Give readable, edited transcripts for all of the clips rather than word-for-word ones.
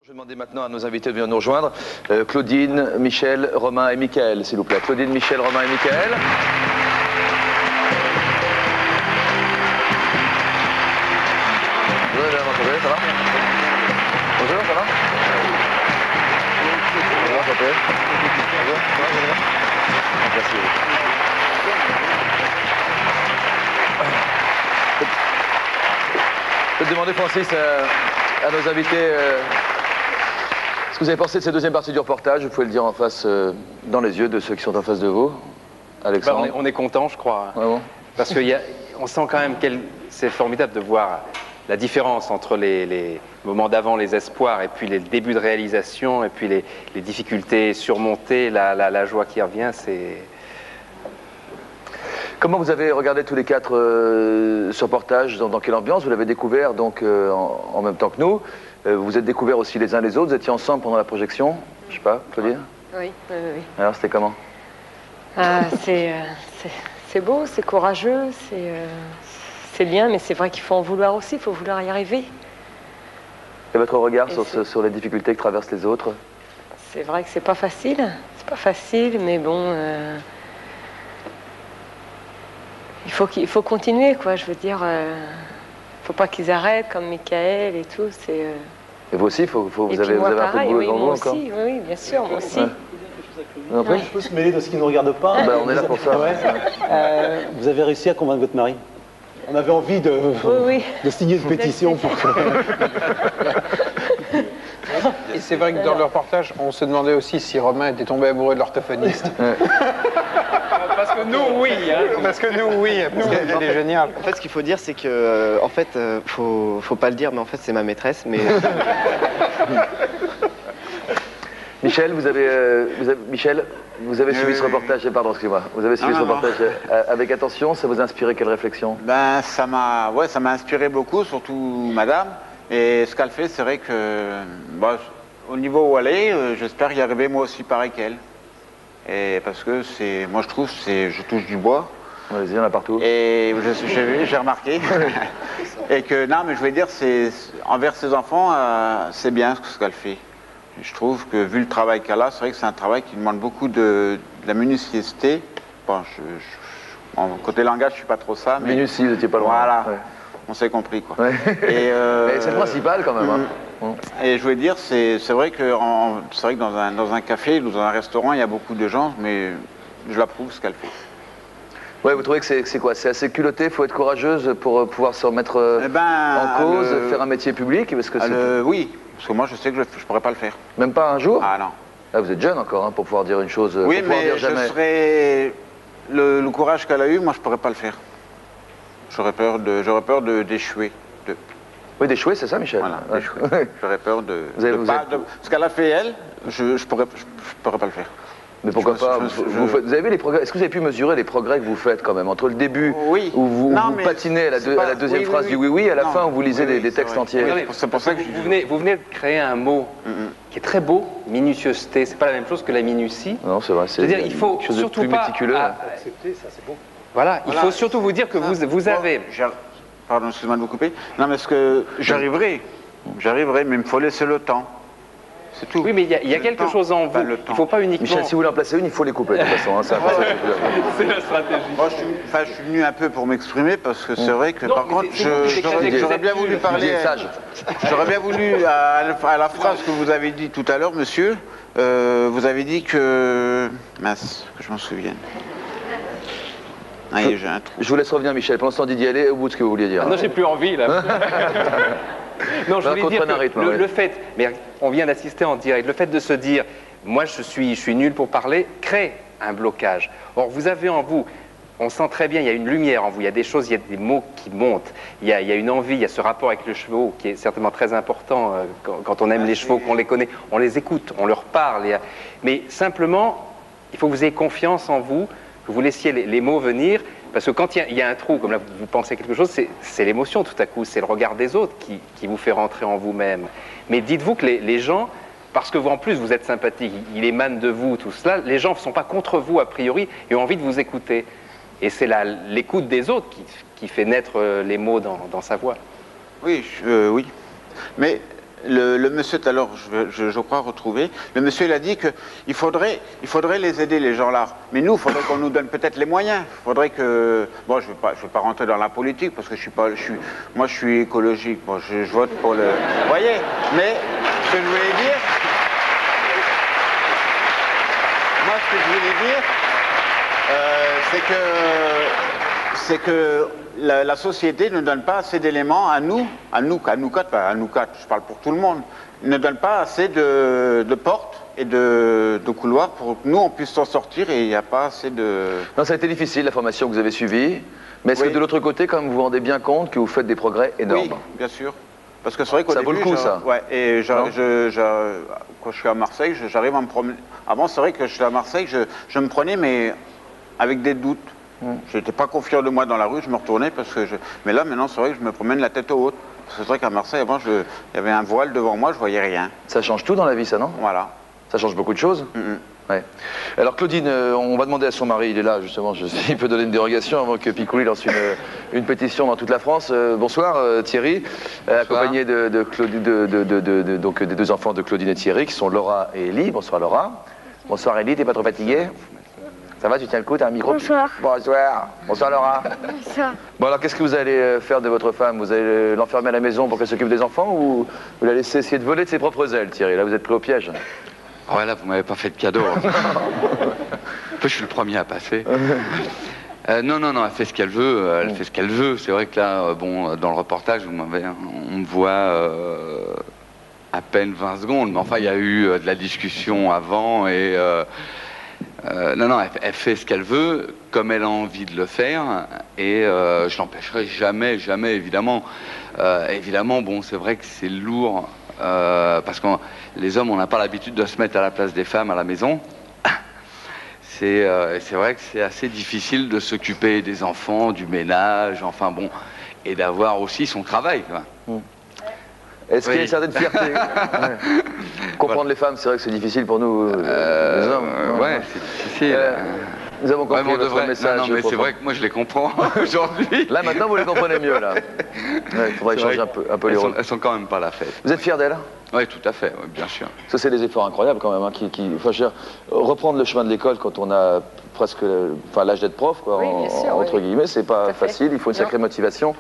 Je vais demander maintenant à nos invités de venir nous rejoindre. Claudine, Michel, Romain et Michael, s'il vous plaît. Claudine, Michel, Romain et Michael. Bonjour, ça va? Bonjour, ça va? Bonjour, ça va? Bonjour, ça va? Merci. Je vais demander, Francis, à nos invités... ce que vous avez pensé de cette deuxième partie du reportage, vous pouvez le dire en face, dans les yeux de ceux qui sont en face de vous. Alexandre. On est content, je crois. Ouais, bon. Parce qu'on sent quand même que c'est formidable de voir la différence entre les moments d'avant, les espoirs, et puis les débuts de réalisation, et puis les difficultés surmontées, la joie qui revient. Comment vous avez regardé tous les quatre ce reportage, dans quelle ambiance? Vous l'avez découvert donc en même temps que nous. Vous êtes découverts aussi les uns les autres, vous étiez ensemble pendant la projection, je sais pas, Claudine? Oui. Alors c'était comment? C'est beau, c'est courageux, c'est bien, mais c'est vrai qu'il faut en vouloir aussi, il faut vouloir y arriver. Et votre regard sur les difficultés que traversent les autres? C'est vrai que c'est pas facile, mais bon, il faut continuer, quoi, je veux dire, faut pas qu'ils arrêtent comme Michael et tout, c'est... Et vous aussi, vous avez un peu de boulot devant vous encore? Oui, bien sûr, moi aussi. Ouais. On peut se mêler de ce qui ne nous regarde pas. Ben, on est là pour ça. Ouais. Vous avez réussi à convaincre votre mari? On avait envie de signer une pétition pour que... Et c'est vrai que dans le reportage, on se demandait aussi si Romain était tombé amoureux de l'orthophoniste. Parce que nous, oui. Hein. Parce que nous, oui. Parce qu'elle est géniale. En fait, ce qu'il faut dire, c'est que, en fait, faut pas le dire, mais en fait, c'est ma maîtresse. Mais Michel, vous avez suivi ce reportage, pardon, excusez-moi. Vous avez suivi ce reportage avec attention, ça vous a inspiré quelle réflexion? Ben, ça m'a inspiré beaucoup, surtout madame. Et ce qu'elle fait, c'est vrai que, au niveau où elle est, j'espère y arriver moi aussi pareil qu'elle. Et parce que moi je trouve, je touche du bois. Vas-y, il y en a partout. Et j'ai vu, j'ai remarqué. Et que, non, mais je vais dire, envers ses enfants, c'est bien ce qu'elle fait. Je trouve que, vu le travail qu'elle a, c'est vrai que c'est un travail qui demande beaucoup de la minutiosité. Bon, côté langage, je suis pas trop ça. Mais minutie, vous n'étiez pas loin. Voilà, ouais. On s'est compris, quoi. Ouais. Mais c'est le principal, quand même. Hein. Et je veux dire, c'est vrai que dans un café ou dans un restaurant, il y a beaucoup de gens, mais je l'approuve ce qu'elle fait. Ouais, vous trouvez que c'est quoi? C'est assez culotté, il faut être courageuse pour pouvoir se remettre en cause, faire un métier public parce que oui, parce que moi je sais que je ne pourrais pas le faire. Même pas un jour? Ah non. Ah, vous êtes jeune encore, hein, pour pouvoir dire une chose. Oui, mais dire jamais. je serais... Le courage qu'elle a eu, moi je ne pourrais pas le faire. J'aurais peur d'échouer. Oui, d'échouer, c'est ça, Michel? Voilà, d'échouer. J'aurais peur de... Ce qu'elle a fait, elle, je ne pourrais pas le faire. Mais pourquoi pas? Vous avez vu les progrès? Est-ce que vous avez pu mesurer les progrès que vous faites quand même entre le début où vous patinez à la deuxième phrase du oui et à la fin où vous lisez des textes entiers? C'est pour ça que vous venez de créer un mot qui est très beau, minutiosité. C'est pas la même chose que la minutie. Non, c'est vrai. C'est-à-dire, il faut surtout pas accepter ça, c'est bon. Voilà, il faut surtout vous dire que vous avez. Pardon, excuse-moi de vous couper. Non, mais j'arriverai, mais il me faut laisser le temps. C'est tout. Oui, mais il y a quelque chose en vous. Il ne faut pas uniquement... Michel, si vous voulez en placer une, il faut les couper de toute façon. Hein, c'est la stratégie. Moi, je suis venu un peu pour m'exprimer parce que c'est vrai que, par contre, j'aurais bien voulu parler... J'aurais bien voulu, à la phrase que vous avez dit tout à l'heure, monsieur, vous avez dit que... Mince, que je m'en souvienne. Ah, j'ai un trou. Je vous laisse revenir, Michel. Pour l'instant, d'y aller au bout de ce que vous vouliez dire. Non, j'ai plus envie, là. Non, je voulais dire que le fait, mais on vient d'assister en direct, le fait de se dire, moi je suis nul pour parler, crée un blocage. Or, vous avez en vous, on sent très bien, il y a une lumière en vous, il y a des choses, il y a des mots qui montent, il y a une envie, il y a ce rapport avec les chevaux qui est certainement très important quand on aime les chevaux, qu'on les connaît, on les écoute, on leur parle. Mais simplement, il faut que vous ayez confiance en vous, que vous laissiez les mots venir. Parce que quand il y a un trou, comme là vous pensez quelque chose, c'est l'émotion tout à coup, c'est le regard des autres qui vous fait rentrer en vous-même. Mais dites-vous que les gens, parce que vous en plus vous êtes sympathique, il émane de vous tout cela, les gens ne sont pas contre vous a priori et ont envie de vous écouter. Et c'est l'écoute des autres qui fait naître les mots dans sa voix. Oui, oui. Mais le monsieur, tout à l'heure, je crois retrouver, le monsieur il a dit qu'il faudrait les aider, les gens là. Mais nous, il faudrait qu'on nous donne peut-être les moyens. Il faudrait que... Bon, je ne vais pas rentrer dans la politique parce que moi je suis écologique. Bon, je vote pour le... Vous voyez? Mais ce que je voulais dire... Moi, ce que je voulais dire, c'est que la société ne donne pas assez d'éléments à nous quatre, je parle pour tout le monde, ne donne pas assez de portes et de couloirs pour que nous on puisse s'en sortir et il n'y a pas assez de... Non, ça a été difficile la formation que vous avez suivie, mais est-ce que de l'autre côté, quand même, vous vous rendez bien compte que vous faites des progrès énormes? Oui, bien sûr. Parce que c'est vrai qu'au début... Ça vaut le coup, ça. Ouais, et quand je suis à Marseille, j'arrive à me promener... Avant, c'est vrai que je suis à Marseille, je me prenais, mais avec des doutes. Je n'étais pas confiant de moi dans la rue, je me retournais parce que Mais là, maintenant, c'est vrai que je me promène la tête haute. C'est vrai qu'à Marseille, avant, il y avait un voile devant moi, je voyais rien. Ça change tout dans la vie, ça, non? Voilà. Ça change beaucoup de choses. Ouais. Alors Claudine, on va demander à son mari, il est là justement, il peut donner une dérogation avant que Picouli lance une pétition dans toute la France. Bonsoir Thierry, accompagné donc des deux enfants de Claudine et Thierry qui sont Laura et Élie. Bonsoir Laura. Bonsoir Élie, t'es pas trop fatiguée? Ça va, tu tiens le coup, t'as un micro? Bonsoir. Bonsoir. Bonsoir Laura. Bonsoir. Bon alors qu'est-ce que vous allez faire de votre femme? Vous allez l'enfermer à la maison pour qu'elle s'occupe des enfants ou vous la laissez essayer de voler de ses propres ailes, Thierry? Là vous êtes pris au piège. Ouais, là, vous m'avez pas fait de cadeau. Je suis le premier à passer. Non, elle fait ce qu'elle veut. Elle fait ce qu'elle veut. C'est vrai que là, bon, dans le reportage, on me voit à peine 20 secondes. Mais enfin, il y a eu de la discussion avant et... non, elle fait ce qu'elle veut, comme elle a envie de le faire. Et je l'empêcherai jamais, évidemment. Évidemment, bon, c'est vrai que c'est lourd... parce que les hommes, on n'a pas l'habitude de se mettre à la place des femmes à la maison. C'est vrai que c'est assez difficile de s'occuper des enfants, du ménage, enfin bon, et d'avoir aussi son travail. Est-ce qu'il y a une certaine fierté? Comprendre les femmes, c'est vrai que c'est difficile pour nous, les hommes. Ouais, c'est difficile. Nous avons compris votre message. Non, mais c'est vrai que moi je les comprends aujourd'hui. Là maintenant vous les comprenez mieux là. Il faudrait changer un peu les rôles. Elles sont quand même pas la fête. Vous êtes fiers d'elles? Oui, tout à fait, bien sûr. Ça c'est des efforts incroyables quand même. Reprendre le chemin de l'école quand on a presque l'âge d'être prof, quoi, oui, entre guillemets, c'est pas facile, il faut une sacrée motivation.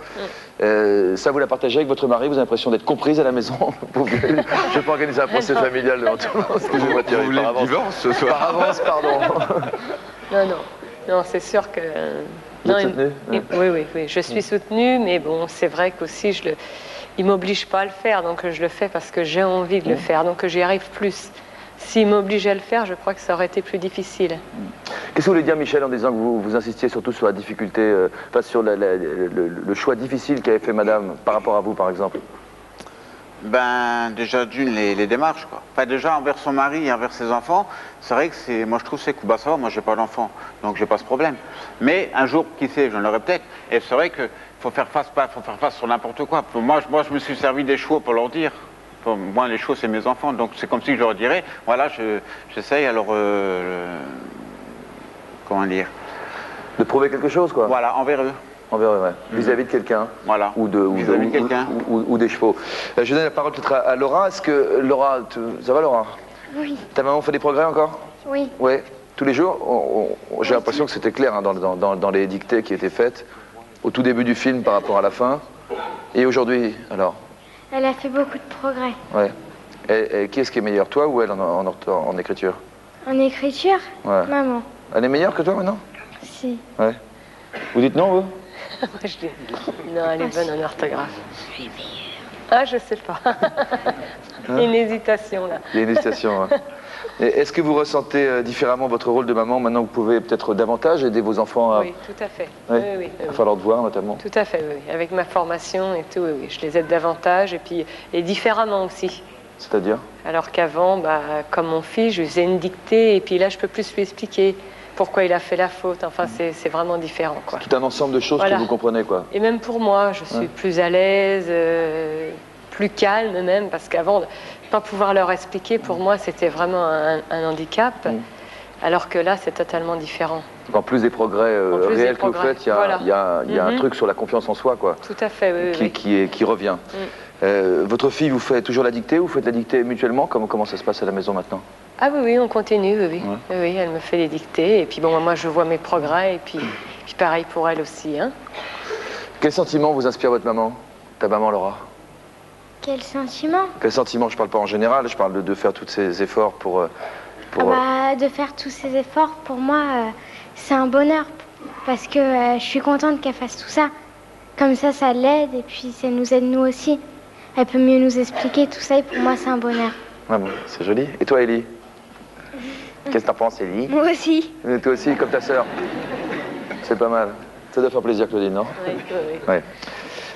Ça vous la partagez avec votre mari? Vous avez l'impression d'être comprise à la maison? Je ne vais pas organiser un procès familial devant tout le monde. Excusez-moi Thierry, vous voulez le divorce ce soir? Par avance, pardon. Non, c'est sûr que... Vous êtes soutenue? Oui, je suis soutenue, mais bon, c'est vrai qu'aussi, il ne m'oblige pas à le faire, donc je le fais parce que j'ai envie de le faire, donc j'y arrive plus. S'il m'obligeait à le faire, je crois que ça aurait été plus difficile. Qu'est-ce que vous voulez dire, Michel, en disant que vous insistiez surtout sur la difficulté, sur le choix difficile qu'avait fait madame par rapport à vous, par exemple? Ben, déjà d'une, les démarches, quoi. Enfin, déjà envers son mari et envers ses enfants, c'est vrai que moi je trouve c'est coup. Ça va, moi j'ai pas d'enfant, donc j'ai pas ce problème. Mais un jour, qui sait, j'en aurai peut-être. Et c'est vrai qu'il faut faire face sur n'importe quoi. Moi, je me suis servi des chevaux pour leur dire. Pour moi, les chevaux, c'est mes enfants, donc c'est comme si je leur dirais, voilà, j'essaye alors, comment dire? De prouver quelque chose, quoi. Voilà, envers eux. Envers eux, ouais. Vis-à-vis de quelqu'un. Voilà. Ou des chevaux. Je donne la parole peut-être à Laura. Est-ce que, Laura, ça va, Laura? Oui. Ta maman fait des progrès encore? Oui. Oui. Tous les jours? J'ai l'impression que c'était clair hein, dans les dictées qui étaient faites au tout début du film par rapport à la fin. Et aujourd'hui, alors? Elle a fait beaucoup de progrès. Ouais. Et qui est-ce qui est meilleur, toi ou elle en écriture? En écriture? Ouais. Maman. Elle est meilleure que toi maintenant? Si. Ouais. Vous dites non, vous? Moi, je dis non, elle est bonne en orthographe. Je suis meilleure. Ah, je sais pas. Il y a une hésitation, là. Il y a une hésitation, hein. Est-ce que vous ressentez différemment votre rôle de maman maintenant que vous pouvez peut-être davantage aider vos enfants à... Oui, tout à fait. Oui. Il va falloir te voir notamment. Tout à fait, oui. Avec ma formation et tout, oui. Je les aide davantage et différemment aussi. C'est-à-dire? Alors qu'avant, comme mon fils, je faisais une dictée et puis là, je peux plus lui expliquer pourquoi il a fait la faute. Enfin, c'est vraiment différent, quoi. Tout un ensemble de choses que vous comprenez, quoi. Et même pour moi, je suis plus à l'aise, plus calme même, parce qu'avant, ne pas pouvoir leur expliquer, pour moi, c'était vraiment un handicap, alors que là, c'est totalement différent. Donc, en plus des progrès réels que vous faites, il y a un truc sur la confiance en soi, quoi. Tout à fait, oui. Qui revient. Votre fille vous fait toujours la dictée, vous faites la dictée mutuellement? Comment ça se passe à la maison maintenant? Ah oui, oui, on continue, oui, oui. Ouais. Oui, oui, elle me fait les dictées, et puis bon, moi je vois mes progrès, et puis pareil pour elle aussi. Hein. Quel sentiment vous inspire votre maman, ta maman Laura? Quel sentiment? Quel sentiment? Je parle pas en général, je parle de faire tous ces efforts pour de faire tous ces efforts, pour moi, c'est un bonheur, parce que je suis contente qu'elle fasse tout ça. Comme ça l'aide, et puis ça nous aide nous aussi. Elle peut mieux nous expliquer tout ça, et pour moi, c'est un bonheur. Ah bon, c'est joli. Et toi, Élie? Qu'est-ce que t'en penses, Élie? Moi aussi. Et toi aussi, comme ta sœur? C'est pas mal. Ça doit faire plaisir, Claudine, non? Oui, oui. Ouais.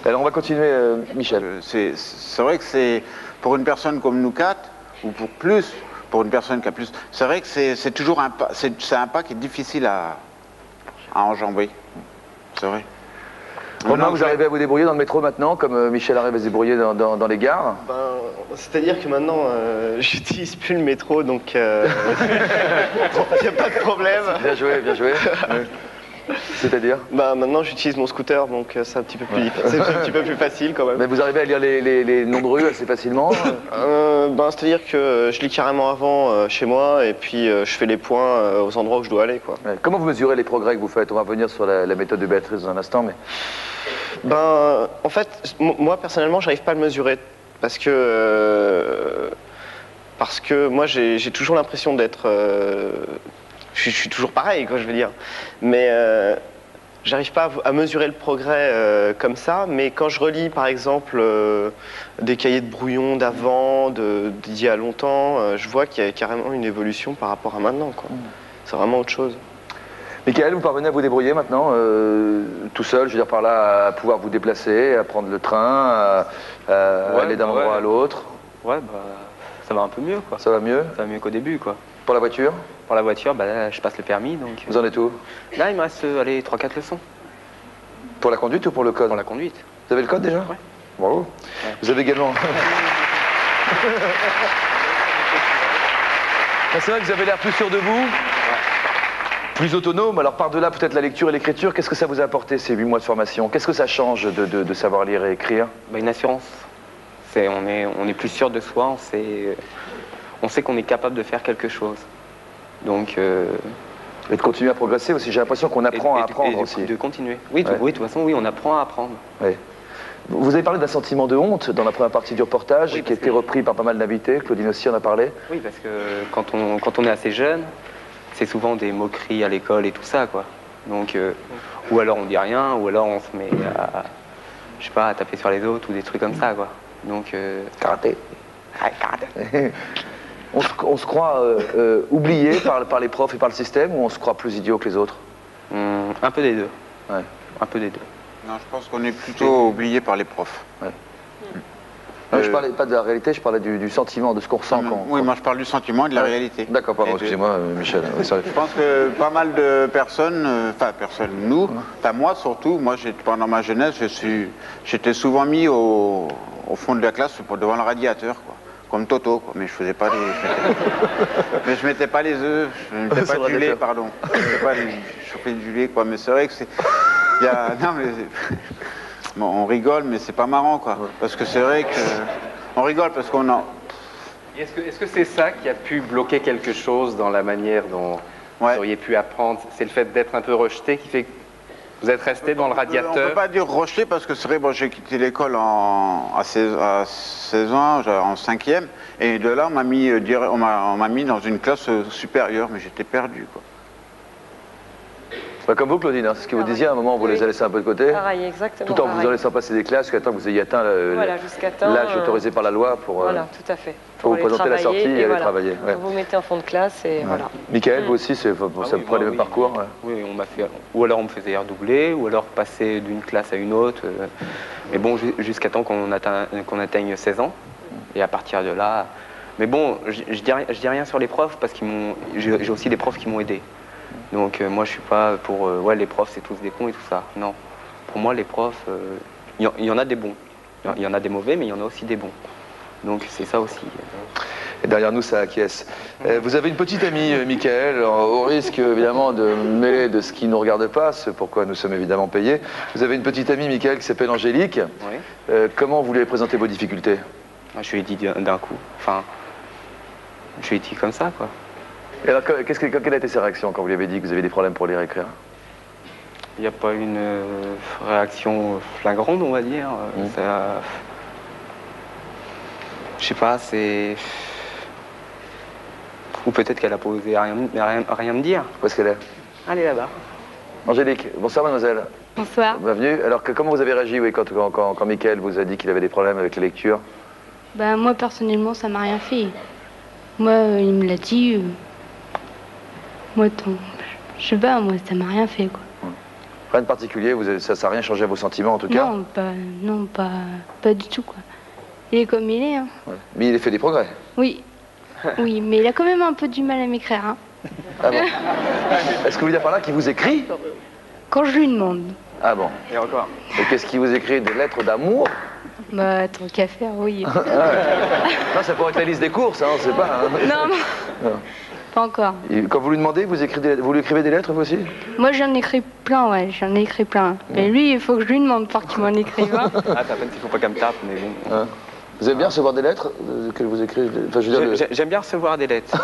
Alors, on va continuer, Michel. C'est vrai que c'est, pour une personne comme nous quatre, ou pour une personne qui a plus, c'est vrai que c'est toujours un pas, c'est un pas qui est difficile à enjamber. C'est vrai. Romain, vous arrivez à vous débrouiller dans le métro maintenant, comme Michel arrive à se débrouiller dans les gares? C'est-à-dire que maintenant, j'utilise plus le métro, donc il n'y a pas de problème. Bien joué, bien joué. C'est-à-dire? Maintenant, j'utilise mon scooter, donc c'est un petit peu plus, c'est un petit peu plus facile quand même. Mais vous arrivez à lire les noms de rue assez facilement? C'est-à-dire que je lis carrément avant chez moi, et puis je fais les points aux endroits où je dois aller, quoi. Ouais. Comment vous mesurez les progrès que vous faites? On va revenir sur la méthode de Béatrice dans un instant, mais... En fait, moi personnellement, j'arrive pas à le mesurer parce que moi j'ai toujours l'impression d'être, je suis toujours pareil, quoi, je veux dire. Mais j'arrive pas à mesurer le progrès comme ça. Mais quand je relis, par exemple, des cahiers de brouillon d'avant, d'il y a longtemps, je vois qu'il y a carrément une évolution par rapport à maintenant, quoi. C'est vraiment autre chose. Michael, vous parvenez à vous débrouiller maintenant, tout seul, je veux dire par là, à pouvoir vous déplacer, à prendre le train, à aller d'un endroit à l'autre? Ouais, ça va un peu mieux, quoi. Ça va mieux? Ça va mieux qu'au début, quoi. Pour la voiture? Pour la voiture, là, je passe le permis, donc... Vous en êtes où? Là, il me reste, 3-4 leçons. Pour la conduite ou pour le code? Pour la conduite. Vous avez le code déjà? Ouais. Bravo. Ouais. Vous avez également... C'est vrai que vous avez l'air plus sûr de vous? Plus autonome, alors par-delà peut-être la lecture et l'écriture, qu'est-ce que ça vous a apporté ces 8 mois de formation? Qu'est-ce que ça change de savoir lire et écrire? Une assurance. On est plus sûr de soi, on sait qu'on est capable de faire quelque chose. Donc, et de continuer à progresser aussi, j'ai l'impression qu'on apprend à apprendre aussi. De continuer. Oui, de toute façon, oui, on apprend à apprendre. Ouais. Vous avez parlé d'un sentiment de honte dans la première partie du reportage, qui a été repris par pas mal d'invités, Claudine aussi en a parlé. Oui, parce que quand on est assez jeune, c'est souvent des moqueries à l'école et tout ça, quoi. Donc, ou alors on dit rien, ou alors on se met à, je sais pas, à taper sur les autres ou des trucs comme ça, quoi. Donc, karaté. Ouais, karaté. On se croit oublié par les profs et par le système, ou on se croit plus idiot que les autres? Un peu des deux. Ouais. Un peu des deux. Non, je pense qu'on est plutôt oublié par les profs. Ouais. Je parlais pas de la réalité, je parlais du sentiment, de ce qu'on ressent quand... Oui, moi je parle du sentiment et de la réalité. D'accord, pardon, excusez-moi, Michel. Je pense que pas mal de personnes, nous, moi surtout, moi pendant ma jeunesse, j'étais souvent mis au fond de la classe devant le radiateur, quoi. Comme Toto, quoi. Mais je faisais pas mais je mettais pas les œufs, je mettais pas du lait, pardon. Je mettais pas je chauffais du lait, quoi. Mais c'est vrai que c'est... Non, mais... Bon, on rigole, mais c'est pas marrant, quoi. Parce que c'est vrai que... On rigole parce qu'on en... Est-ce que c'est ça qui a pu bloquer quelque chose dans la manière dont vous auriez pu apprendre? C'est le fait d'être un peu rejeté qui fait que vous êtes resté dans le radiateur? On ne peut pas dire rejeté parce que c'est vrai, j'ai quitté l'école à 16 ans, en 5e, et de là, on m'a mis dans une classe supérieure, mais j'étais perdu, quoi. Comme vous, Claudine, c'est ce que vous disiez à un moment, vous les avez laissés un peu de côté. Pareil, exactement. Tout en vous en laissant passer des classes jusqu'à temps que vous ayez atteint l'âge autorisé par la loi pour, voilà, tout à fait. Pour vous présenter la sortie et aller travailler. Ouais. Vous mettez en fond de classe et voilà. Michael, vous aussi, ça vous prenez le même parcours? Oui, on m'a fait. Ou alors on me faisait redoubler, ou alors passer d'une classe à une autre. Mais bon, jusqu'à temps qu'on atteigne 16 ans. Et à partir de là. Mais bon, je dis rien sur les profs parce j'ai aussi des profs qui m'ont aidé. Donc moi je suis pas pour les profs c'est tous des cons et tout ça. Non. Pour moi les profs, il y en a des bons. Il y en a des mauvais mais il y en a aussi des bons. Donc c'est ça aussi. Et derrière nous, ça acquiesce. Vous avez une petite amie, Michael, au risque évidemment de mêler de ce qui ne nous regarde pas, ce pourquoi nous sommes évidemment payés. Vous avez une petite amie, Michael, qui s'appelle Angélique. Oui. Comment vous lui avez présenté vos difficultés? Je lui ai dit d'un coup. Enfin, je lui ai dit comme ça, quoi. Et alors, quelle a été ses réactions quand vous lui avez dit que vous avez des problèmes pour lire et écrire? Il n'y a pas une réaction flagrante, on va dire. Ça... Je sais pas, c'est... Ou peut-être qu'elle a pas osé rien me dire. Où est-ce qu'elle est? Elle est là-bas. Angélique, bonsoir mademoiselle. Bonsoir. Bienvenue. Alors, comment vous avez réagi quand Michael vous a dit qu'il avait des problèmes avec les lectures? Ben, moi, personnellement, ça m'a rien fait. Moi, il me l'a dit. Moi, je sais pas, moi, ça m'a rien fait, quoi. Rien de particulier, ça n'a rien changé à vos sentiments, en tout cas? Non, pas du tout, quoi. Il est comme il est, hein. Ouais. Mais il a fait des progrès? Oui. Oui, mais il a quand même un peu du mal à m'écrire, hein. Ah bon? Est-ce que vous voulez dire par là qu'il vous écrit? Quand je lui demande. Ah bon? Et encore? Et qu'est-ce qu'il vous écrit? Des lettres d'amour? Bah, tant qu'à faire, oui. Ah ouais. Non, ça pourrait être la liste des courses, hein, on sait pas. Hein. Non. Pas encore. Et quand vous lui demandez, vous lui écrivez des lettres, vous aussi? Moi, j'en écris plein, ouais, j'en ai écrit plein. Mais lui, il faut que je lui demande pour qu'il m'en écrive. Hein. Ah, t'as peine s'il faut pas qu'elle me tape, mais bon. Hein? Vous aimez bien recevoir des lettres que vous écrivez? Enfin, J'aime bien recevoir des lettres.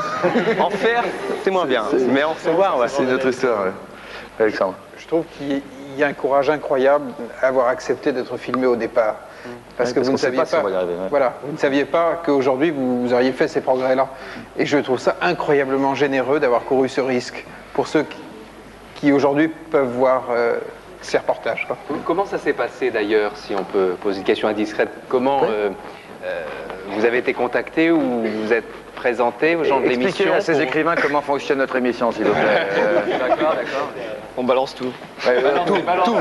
En faire, c'est moins bien. Mais en recevoir, ouais. C'est une autre histoire, ouais. Alexandre. Je trouve qu'il y a un courage incroyable à avoir accepté d'être filmé au départ. Parce que vous ne saviez pas, si on va y arriver, ouais. Voilà, vous ne saviez pas qu'aujourd'hui vous auriez fait ces progrès-là. Et je trouve ça incroyablement généreux d'avoir couru ce risque pour ceux qui aujourd'hui peuvent voir ces reportages, quoi. Comment ça s'est passé d'ailleurs, si on peut poser une question indiscrète? Comment vous avez été contacté ou vous êtes présenté aux gens de l'émission? Expliquez à ces écrivains comment fonctionne notre émission, s'il vous plaît. D'accord. On balance tout. Tout.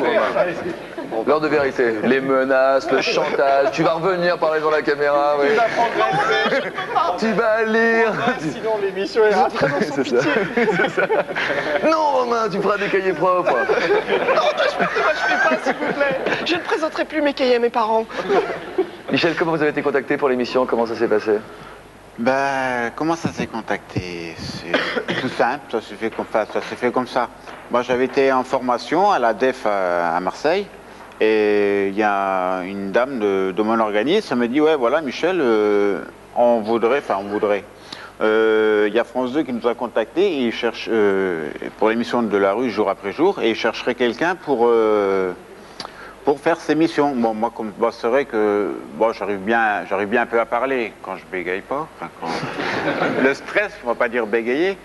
L'heure de vérité. Les menaces, le chantage. Tu vas revenir parler devant la caméra. Oui. Tu vas lire. Sinon l'émission est ratée dans son pitié. Ça. Non, Romain, tu feras des cahiers propres. Non, je fais pas, s'il vous plaît. Je ne présenterai plus mes cahiers à mes parents. Michel, comment vous avez été contacté pour l'émission? Comment ça s'est passé? Ben, comment ça s'est contacté? C'est tout simple, ça s'est fait comme ça. Moi, j'avais été en formation à la DEF à Marseille, et il y a une dame de mon organisme, elle me dit, ouais, voilà, Michel, on voudrait. Il y a France 2 qui nous a contactés, et ils cherchent, pour l'émission de la rue, jour après jour, et ils chercheraient quelqu'un pour faire ces missions. Bon, moi, c'est vrai que j'arrive bien un peu à parler quand je bégaye pas. Enfin, le stress, on va pas dire bégayer,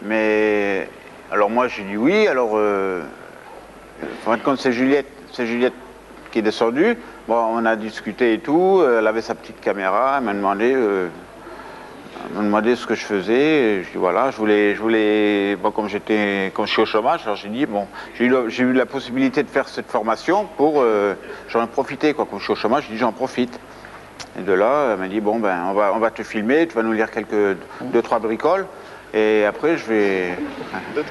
mais alors moi j'ai dit oui. Alors, en fin de compte, c'est Juliette qui est descendue. Bon, on a discuté et tout. Elle avait sa petite caméra. Elle m'a demandé ce que je faisais. Et je dis voilà, je voulais comme je suis au chômage, alors j'ai dit bon, j'ai eu la possibilité de faire cette formation pour j'en ai profité quoi. Comme je suis au chômage, j'ai dit j'en profite. Et de là, elle m'a dit bon ben on va te filmer, tu vas nous lire deux trois bricoles. Et après, je vais... Non,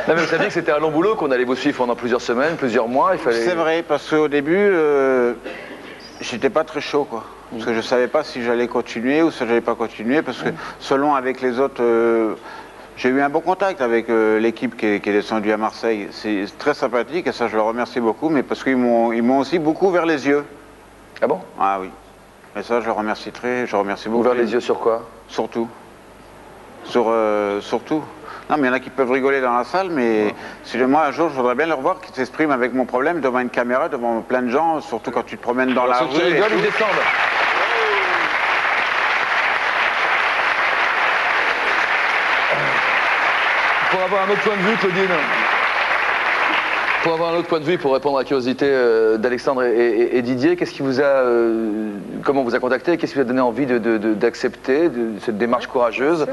mais vous saviez que c'était un long boulot, qu'on allait vous suivre pendant plusieurs semaines, plusieurs mois, il fallait... C'est vrai, parce qu'au début, j'étais pas très chaud, quoi. Parce que je savais pas si j'allais continuer ou si j'allais pas continuer, parce que selon avec les autres, j'ai eu un bon contact avec l'équipe qui est descendue à Marseille. C'est très sympathique, et ça, je leur remercie beaucoup, mais parce qu'ils m'ont aussi beaucoup ouvert les yeux. Ah bon? Ah oui. Et ça, je leur remercie beaucoup. Ouvert les yeux sur quoi? Surtout. Surtout. Non, mais il y en a qui peuvent rigoler dans la salle, mais moi, un jour, je voudrais bien leur voir qui s'expriment avec mon problème devant une caméra, devant plein de gens, surtout quand tu te promènes dans la rue. Ceux qui rigolent, ils descendent. Pour avoir un autre point de vue, Claudine. Pour avoir un autre point de vue, pour répondre à la curiosité d'Alexandre et Didier, qu'est-ce qui vous a, comment on vous a contacté? Qu'est-ce qui vous a donné envie d'accepter cette démarche courageuse,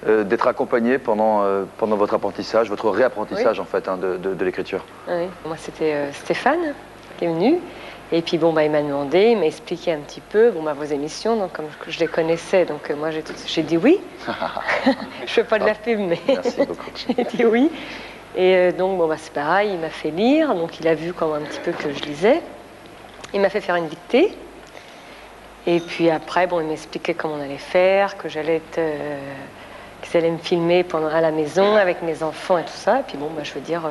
d'être accompagné pendant votre apprentissage, votre réapprentissage en fait de l'écriture? Oui, moi c'était Stéphane qui est venu. Et puis bon, il m'a demandé, il m'a expliqué un petit peu vos émissions, donc comme je les connaissais, donc moi j'ai dit oui. Je ne fais pas de la pub, mais j'ai dit oui. Et donc c'est pareil, il m'a fait lire, donc il a vu un petit peu que je lisais. Il m'a fait faire une dictée. Et puis après, bon, ils m'expliquaient comment on allait faire, que j'allais qu'ils allaient me filmer à la maison avec mes enfants et tout ça. Et puis bon, bah, je veux dire,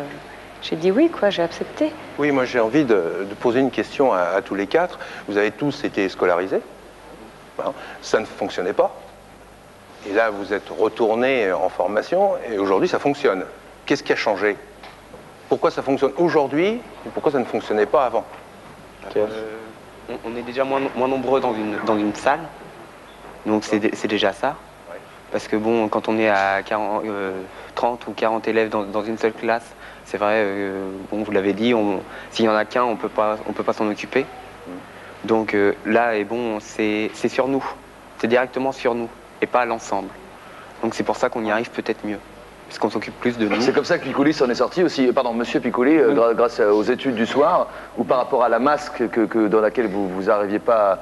j'ai dit oui, quoi, j'ai accepté. Oui, moi j'ai envie de poser une question à tous les quatre. Vous avez tous été scolarisés, hein, ça ne fonctionnait pas. Et là, vous êtes retournés en formation et aujourd'hui, ça fonctionne. Qu'est-ce qui a changé? Pourquoi ça fonctionne aujourd'hui et pourquoi ça ne fonctionnait pas avant? On est déjà moins nombreux dans une salle, donc c'est déjà ça. Parce que bon, quand on est à 30 ou 40 élèves dans une seule classe, c'est vrai, bon, vous l'avez dit, s'il n'y en a qu'un, on peut pas s'en occuper. Donc là, et bon, c'est sur nous, c'est directement sur nous, et pas l'ensemble. Donc c'est pour ça qu'on y arrive peut-être mieux, parce qu'on s'occupe plus de nous. C'est comme ça que Piccoli s'en est sorti aussi, pardon, Monsieur Piccoli, grâce aux études du soir, ou par rapport à la masque dans laquelle vous n'arriviez pas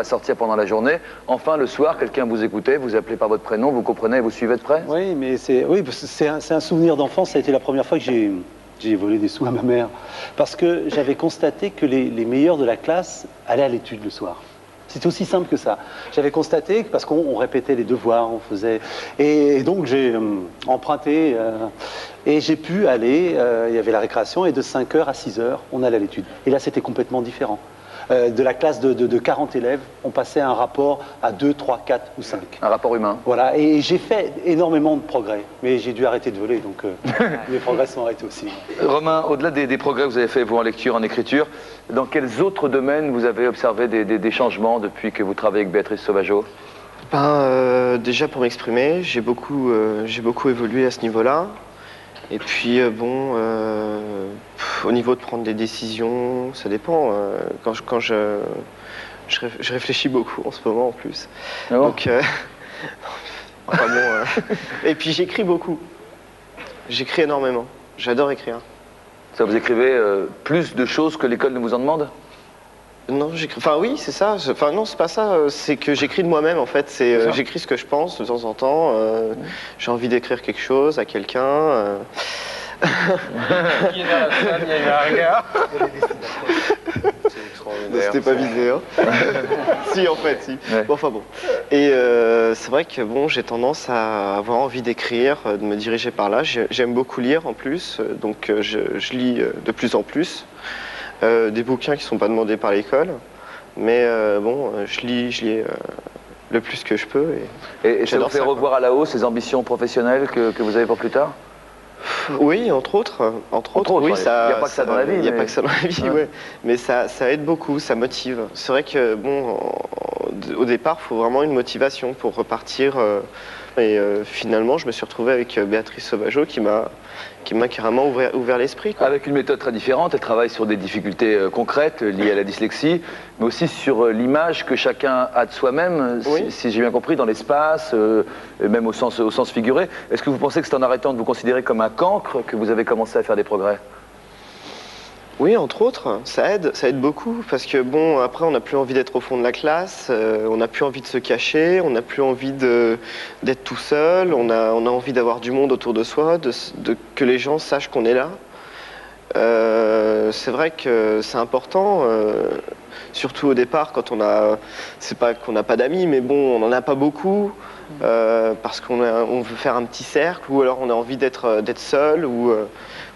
à sortir pendant la journée. Enfin, le soir, quelqu'un vous écoutait, vous appelait par votre prénom, vous comprenez, vous suivez de près. Oui, mais c'est un souvenir d'enfance. Ça a été la première fois que j'ai volé des sous à ma mère, parce que j'avais constaté que les meilleurs de la classe allaient à l'étude le soir. C'est aussi simple que ça. J'avais constaté, parce qu'on répétait les devoirs, on faisait... Et donc j'ai emprunté, et j'ai pu aller, il y avait la récréation, et de 5h à 6h, on allait à l'étude. Et là, c'était complètement différent. De la classe de 40 élèves, on passait un rapport à 2, 3, 4 ou 5. Un rapport humain. Voilà, et j'ai fait énormément de progrès, mais j'ai dû arrêter de voler, donc mes progrès sont arrêtés aussi. Romain, au-delà des progrès que vous avez fait, vous, en lecture, en écriture, dans quels autres domaines vous avez observé des changements depuis que vous travaillez avec Béatrice Sauvageau? Déjà, pour m'exprimer, j'ai beaucoup évolué à ce niveau-là. Et puis, bon, au niveau de prendre des décisions, ça dépend. Quand je réfléchis beaucoup en ce moment, en plus. Ah bon? Donc, enfin, bon, et puis, j'écris beaucoup. J'écris énormément. J'adore écrire. Ça, vous écrivez plus de choses que l'école ne vous en demande? Non, j'écris. Enfin, oui, c'est ça. Enfin, non, c'est pas ça. C'est que j'écris de moi-même, en fait. J'écris ce que je pense de temps en temps. J'ai envie d'écrire quelque chose à quelqu'un. Il est dans la salle, il y a eu un regard. C'était pas visé, hein. Si, en fait, si. Ouais. Bon, enfin bon. Et c'est vrai que bon, j'ai tendance à avoir envie d'écrire, de me diriger par là. J'aime beaucoup lire en plus, donc je lis de plus en plus. Des bouquins qui ne sont pas demandés par l'école, mais bon, je lis le plus que je peux. Et ça vous fait revoir à la hausse ces ambitions professionnelles que vous avez pour plus tard? Oui, entre autres, oui, il n'y a pas que ça dans la vie. Il n'y a pas que ça dans la vie, ouais. Mais ça aide beaucoup, ça motive. C'est vrai que, bon, au départ, il faut vraiment une motivation pour repartir. Et finalement, je me suis retrouvé avec Béatrice Sauvageau qui m'a carrément ouvert l'esprit. Avec une méthode très différente, elle travaille sur des difficultés concrètes liées à la dyslexie, mais aussi sur l'image que chacun a de soi-même, oui. si j'ai bien compris, dans l'espace, même au sens figuré. Est-ce que vous pensez que c'est en arrêtant de vous considérer comme un cancre que vous avez commencé à faire des progrès? Oui, entre autres, ça aide beaucoup, parce que bon, après on n'a plus envie d'être au fond de la classe, on n'a plus envie de se cacher, on n'a plus envie d'être tout seul, on a envie d'avoir du monde autour de soi, que les gens sachent qu'on est là. C'est vrai que c'est important, surtout au départ, quand c'est pas qu'on n'a pas d'amis, mais bon, on n'en a pas beaucoup, parce qu'on veut faire un petit cercle, ou alors on a envie d'être seul, ou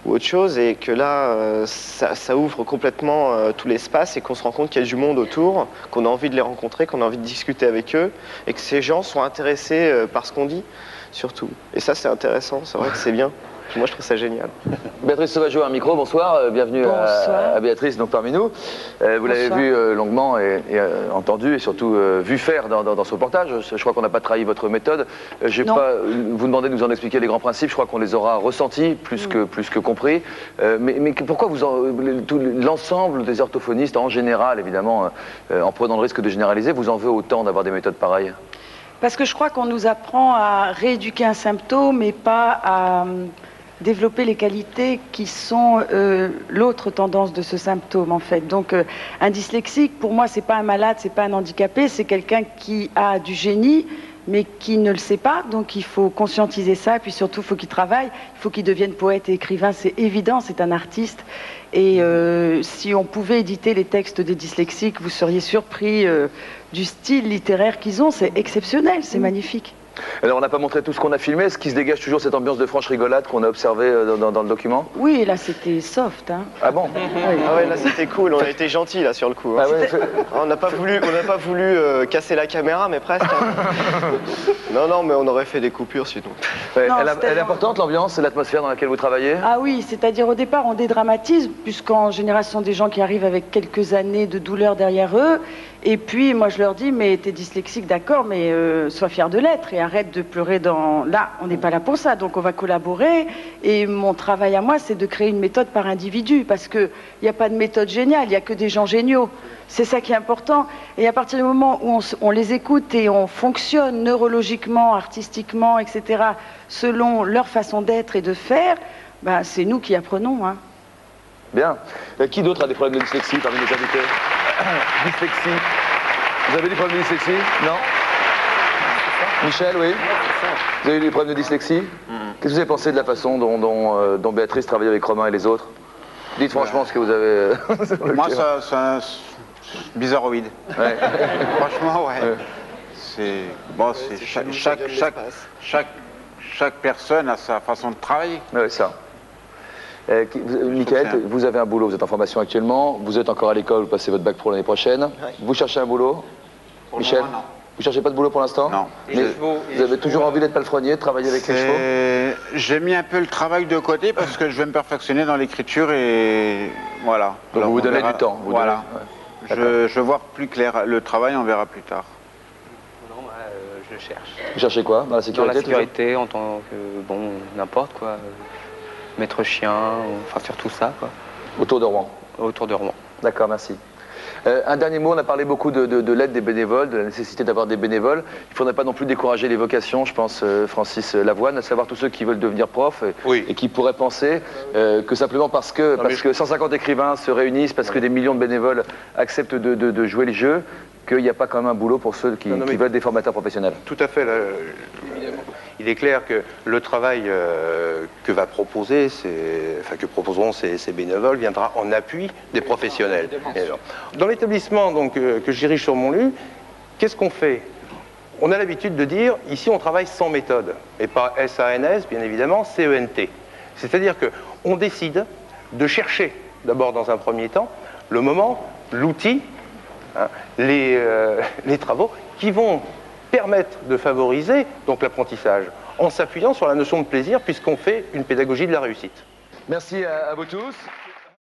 autre chose, et que là, ça ouvre complètement tout l'espace et qu'on se rend compte qu'il y a du monde autour, qu'on a envie de les rencontrer, qu'on a envie de discuter avec eux, et que ces gens sont intéressés par ce qu'on dit, surtout. Et ça, c'est intéressant, c'est vrai que c'est bien. Moi, je trouve ça génial. Béatrice Sauvageau, un micro, bonsoir. Bienvenue à Béatrice, donc parmi nous. Vous l'avez vu longuement et entendu et surtout vu faire dans ce reportage. Je crois qu'on n'a pas trahi votre méthode. Je vais pas vous demander de nous en expliquer les grands principes. Je crois qu'on les aura ressentis plus que compris. Mais pourquoi l'ensemble des orthophonistes, en général, évidemment, en prenant le risque de généraliser, vous en veut autant d'avoir des méthodes pareilles? Parce que je crois qu'on nous apprend à rééduquer un symptôme et pas à développer les qualités qui sont l'autre tendance de ce symptôme, en fait. Donc un dyslexique, pour moi, c'est pas un malade, c'est pas un handicapé, c'est quelqu'un qui a du génie, mais qui ne le sait pas. Donc il faut conscientiser ça, et puis surtout il faut qu'il travaille, il faut qu'il devienne poète et écrivain, c'est évident, c'est un artiste. Et si on pouvait éditer les textes des dyslexiques, vous seriez surpris du style littéraire qu'ils ont, c'est exceptionnel, c'est magnifique. Alors on n'a pas montré tout ce qu'on a filmé, est-ce qu'il se dégage toujours cette ambiance de franche rigolade qu'on a observée dans le document? Oui, là c'était soft. Hein. Ah bon? Oui. Ah ouais, là c'était cool, on a été gentils là sur le coup. Hein. Ah ouais, on n'a pas voulu casser la caméra, mais presque. Hein. Non, mais on aurait fait des coupures sinon. Ouais, non, elle est importante l'ambiance, l'atmosphère dans laquelle vous travaillez? Ah oui, c'est-à-dire au départ on dédramatise, puisqu'en général ce sont des gens qui arrivent avec quelques années de douleur derrière eux. Et puis, moi, je leur dis, mais t'es dyslexique, d'accord, mais sois fier de l'être et arrête de pleurer dans... Là, on n'est pas là pour ça, donc on va collaborer. Et mon travail à moi, c'est de créer une méthode par individu, parce qu'il n'y a pas de méthode géniale, il n'y a que des gens géniaux. C'est ça qui est important. Et à partir du moment où on les écoute et on fonctionne neurologiquement, artistiquement, etc., selon leur façon d'être et de faire, ben, c'est nous qui apprenons. Hein. Bien. Qui d'autre a des problèmes de dyslexie parmi les invités? Dyslexie. Vous avez des problèmes de dyslexie? Non? Michel, oui? Vous avez eu des problèmes de dyslexie? Qu'est-ce que vous avez pensé de la façon dont Béatrice travaille avec Romain et les autres? Dites franchement ce que vous avez... Moi, c'est un bizarroïde. Ouais. Franchement, ouais. C'est... Bon, chaque personne a sa façon de travailler. Oui, ça. Mickaël, vous avez un boulot, vous êtes en formation actuellement, vous êtes encore à l'école, vous passez votre bac pro l'année prochaine. Ouais. Vous cherchez un boulot? Pour Michel? moment, non. Vous cherchez pas de boulot pour l'instant? Non. Mais vous avez toujours envie d'être palefrenier, de travailler avec les chevaux? J'ai mis un peu le travail de côté parce que je vais me perfectionner dans l'écriture et voilà. Donc alors, vous donnez du temps? Voilà. Ouais. Je vois plus clair. Le travail, on verra plus tard. Non, je cherche. Vous cherchez quoi? Dans la sécurité? Dans la sécurité, en tant que, bon, n'importe quoi. Maître chien, enfin faire tout ça, quoi. Autour de Rouen? Autour de Rouen. D'accord, merci. Un dernier mot, on a parlé beaucoup de l'aide des bénévoles, de la nécessité d'avoir des bénévoles. Il ne faudrait pas non plus décourager les vocations, je pense, Francis Lavoine, à savoir tous ceux qui veulent devenir profs et qui pourraient penser que simplement parce que 150 écrivains se réunissent, parce que des millions de bénévoles acceptent de jouer les jeux, qu'il n'y a pas quand même un boulot pour ceux qui veulent être des formateurs professionnels. Tout à fait. Là, il est clair que le travail que proposeront ces bénévoles viendra en appui des professionnels. Alors, dans l'établissement que je dirige sur Montluc, qu'est-ce qu'on fait? On a l'habitude de dire, ici on travaille sans méthode, et pas SANS, bien évidemment, CENT. C'est-à-dire qu'on décide de chercher, d'abord dans un premier temps, le moment, l'outil, hein, les travaux qui vont permettre de favoriser donc l'apprentissage en s'appuyant sur la notion de plaisir puisqu'on fait une pédagogie de la réussite. Merci à vous tous.